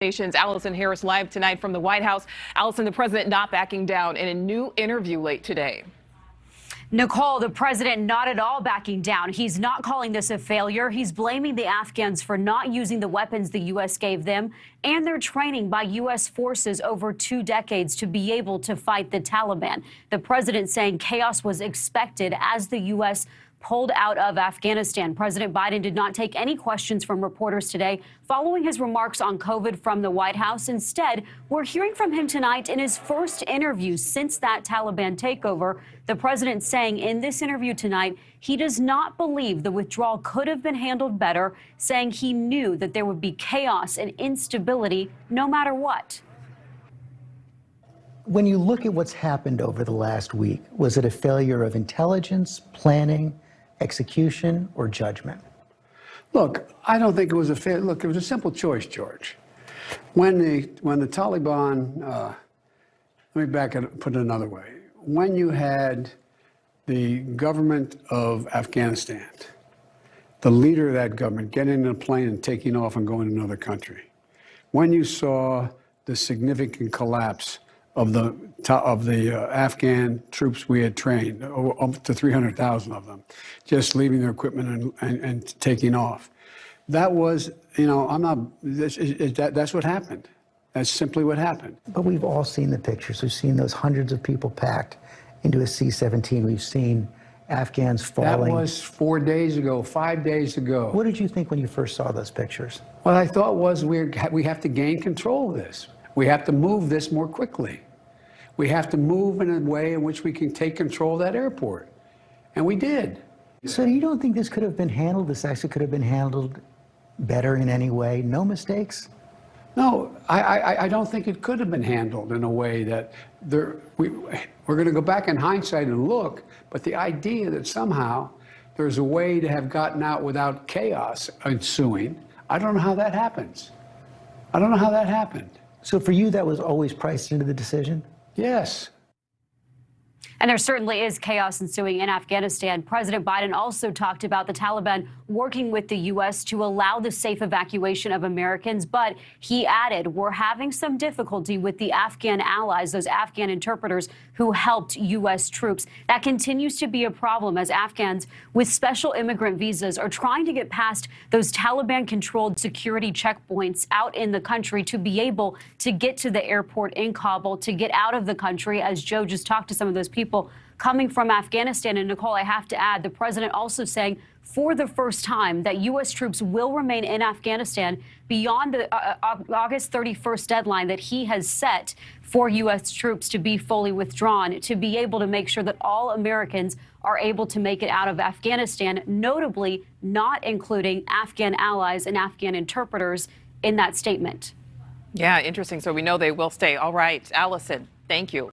Nation's Allison Harris live tonight from the White House. Allison, the president not backing down in a new interview late today. Nichole, the president not at all backing down. He's not calling this a failure. He's blaming the Afghans for not using the weapons the U.S. gave them and their training by U.S. forces over 2 decades to be able to fight the Taliban. The president saying chaos was expected as the U.S. pulled out of Afghanistan. President Biden did not take any questions from reporters today following his remarks on COVID from the White House. Instead, we're hearing from him tonight in his first interview since that Taliban takeover. The president saying in this interview tonight he does not believe the withdrawal could have been handled better, saying he knew that there would be chaos and instability no matter what. When you look at what's happened over the last week, was it a failure of intelligence, planning, execution, or judgment? Look, I don't think it was a failure. Look, it was a simple choice, George. When the Taliban, let me put it another way. When you had the government of Afghanistan, the leader of that government getting in a plane and taking off and going to another country, when you saw the significant collapse of the Afghan troops we had trained, up to 300,000 of them, just leaving their equipment and taking off. That was, that's what happened. That's simply what happened. But we've all seen the pictures. We've seen those hundreds of people packed into a C-17. We've seen Afghans falling. That was 4 days ago, 5 days ago. What did you think when you first saw those pictures? What I thought was we have to gain control of this. We have to move this more quickly. We have to move in a way in which we can take control of that airport. And we did. So you don't think this could have been handled, this actually could have been handled better in any way? No mistakes? No, I don't think it could have been handled in a way that we're going to go back in hindsight and look, but the idea that somehow there's a way to have gotten out without chaos ensuing, I don't know how that happens. I don't know how that happened. So for you, that was always priced into the decision? Yes. And there certainly is chaos ensuing in Afghanistan. President Biden also talked about the Taliban working with the U.S. to allow the safe evacuation of Americans. But he added, we're having some difficulty with the Afghan allies, those Afghan interpreters who helped U.S. troops. That continues to be a problem as Afghans with special immigrant visas are trying to get past those Taliban-controlled security checkpoints out in the country to be able to get to the airport in Kabul, to get out of the country, as Joe just talked to some of those people coming from Afghanistan. And Nichole, I have to add, the president also saying for the first time that U.S. troops will remain in Afghanistan beyond the August 31st deadline that he has set for U.S. troops to be fully withdrawn, to be able to make sure that all Americans are able to make it out of Afghanistan, notably not including Afghan allies and Afghan interpreters in that statement. Yeah, interesting. So we know they will stay. All right, Allison, thank you.